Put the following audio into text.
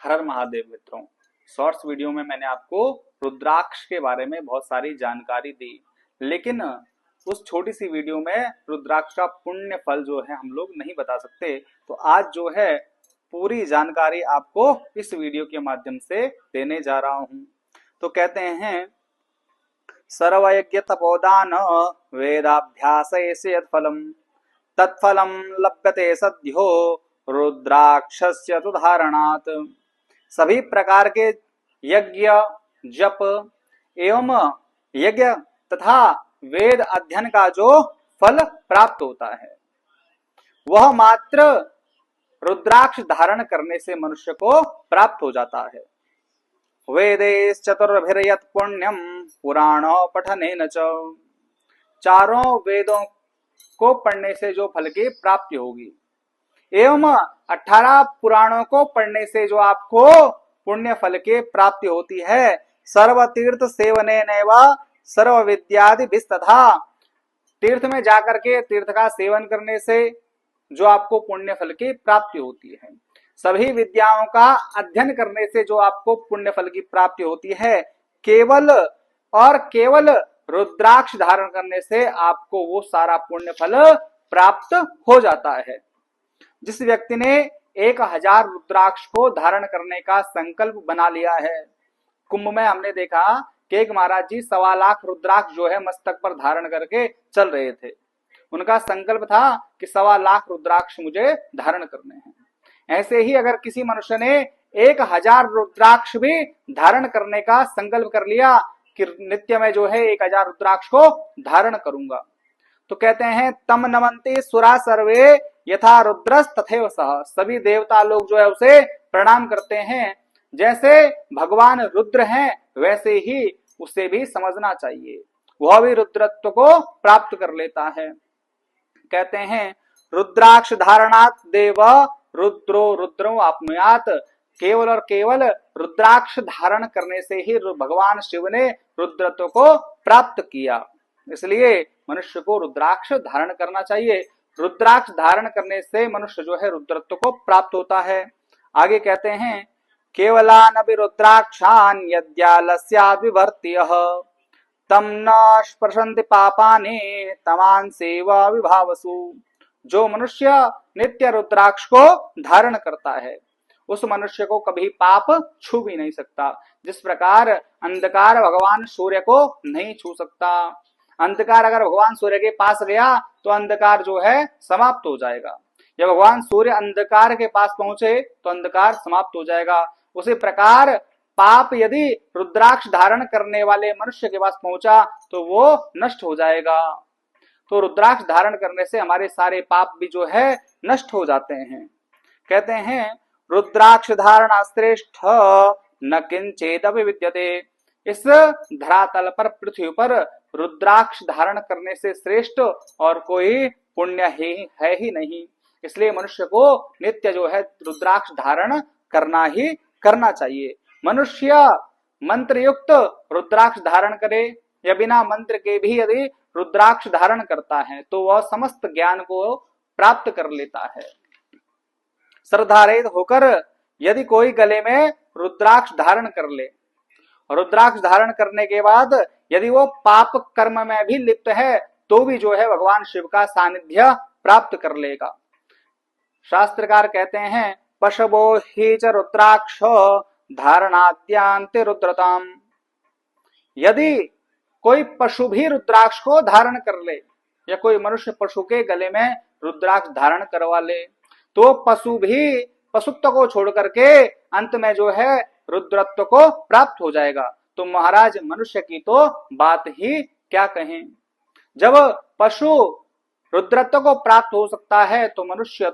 हर हर महादेव मित्रों। Shorts video में मैंने आपको रुद्राक्ष के बारे में बहुत सारी जानकारी दी, लेकिन उस छोटी सी वीडियो में रुद्राक्ष का पुण्य फल जो है हम लोग नहीं बता सकते। तो आज जो है पूरी जानकारी आपको इस वीडियो के माध्यम से देने जा रहा हूं। तो कहते हैं सर्वयज्ञ तपोदान वेदाभ्यास यत्फलम तत्फलम लभ्यते सद्यो रुद्राक्षस्य तु धारणात्। सभी प्रकार के यज्ञ, जप एवं यज्ञ तथा वेद अध्ययन का जो फल प्राप्त होता है वह मात्र रुद्राक्ष धारण करने से मनुष्य को प्राप्त हो जाता है। वेदैश्चतुर्भिर्यत् पुण्यम पुराण पठनेन च। चारों वेदों को पढ़ने से जो फल की प्राप्ति होगी एवं 18 पुराणों को पढ़ने से जो आपको पुण्य फल की प्राप्ति होती है। सर्व तीर्थ सेवनेनैव सर्व विद्यादि तथा तीर्थ में जाकर के तीर्थ का सेवन करने से जो आपको पुण्य फल की प्राप्ति होती है। सभी विद्याओं का अध्ययन करने से जो आपको पुण्य फल की प्राप्ति होती है, केवल और केवल रुद्राक्ष धारण करने से आपको वो सारा पुण्य फल प्राप्त हो जाता है। जिस व्यक्ति ने 1000 रुद्राक्ष को धारण करने का संकल्प बना लिया है, कुंभ में हमने देखा कि एक महाराज जी 1.25 लाख रुद्राक्ष जो है मस्तक पर धारण करके चल रहे थे। उनका संकल्प था कि 1.25 लाख रुद्राक्ष मुझे धारण करने हैं। ऐसे ही अगर किसी मनुष्य ने 1000 रुद्राक्ष भी धारण करने का संकल्प कर लिया कि नित्य में जो है 1000 रुद्राक्ष को धारण करूंगा, तो कहते हैं तम नमन्ति सुरा सर्वे यथा रुद्रस तथैव सः। सभी देवता लोग जो है उसे प्रणाम करते हैं। जैसे भगवान रुद्र हैं वैसे ही उसे भी समझना चाहिए, वह भी रुद्रत्व को प्राप्त कर लेता है। कहते हैं रुद्राक्ष धारणात् देव रुद्रो रुद्रो आपनुयात्। केवल और केवल रुद्राक्ष धारण करने से ही भगवान शिव ने रुद्रत्व को प्राप्त किया। इसलिए मनुष्य को रुद्राक्ष धारण करना चाहिए। रुद्राक्ष धारण करने से मनुष्य जो है रुद्रत्व को प्राप्त होता है। आगे कहते हैं केवलान अपि रुद्राक्षान् यद्यालस्याद् विभर्त्यः तम न स्पृशन्ति पापानि तमान् सेवा विभावसु। जो मनुष्य नित्य रुद्राक्ष को धारण करता है उस मनुष्य को कभी पाप छू भी नहीं सकता। जिस प्रकार अंधकार भगवान सूर्य को नहीं छू सकता। अंधकार अगर भगवान सूर्य के पास गया तो अंधकार जो है समाप्त हो जाएगा। जब भगवान सूर्य अंधकार के पास पहुंचे तो अंधकार समाप्त हो जाएगा। उसी प्रकार पाप यदि रुद्राक्ष धारण करने वाले मनुष्य के पास पहुंचा तो वो नष्ट हो जाएगा। तो रुद्राक्ष धारण करने से हमारे सारे पाप भी जो है नष्ट हो जाते हैं। कहते हैं रुद्राक्ष धारण श्रेष्ठ न किंचेदपि विद्यते। इस धरातल पर पृथ्वी पर रुद्राक्ष धारण करने से श्रेष्ठ और कोई पुण्य है ही नहीं। इसलिए मनुष्य को नित्य जो है रुद्राक्ष धारण करना ही करना चाहिए। मनुष्य मंत्र युक्त रुद्राक्ष धारण करे या बिना मंत्र के भी यदि रुद्राक्ष धारण करता है तो वह समस्त ज्ञान को प्राप्त कर लेता है। श्रद्धारहित होकर यदि कोई गले में रुद्राक्ष धारण कर ले, रुद्राक्ष धारण करने के बाद यदि वो पाप कर्म में भी लिप्त है तो भी जो है भगवान शिव का सानिध्य प्राप्त कर लेगा। शास्त्रकार कहते हैं पशवो ही च रुद्राक्ष धारणाद्यांते रुद्रताम। यदि कोई पशु भी रुद्राक्ष को धारण कर ले या कोई मनुष्य पशु के गले में रुद्राक्ष धारण करवा ले तो पशु भी पशुत्व को छोड़ करके अंत में जो है रुद्रत्व को प्राप्त हो जाएगा। तो महाराज मनुष्य की तो बात ही क्या कहें। जब पशु रुद्रत्व को प्राप्त हो सकता है तो मनुष्य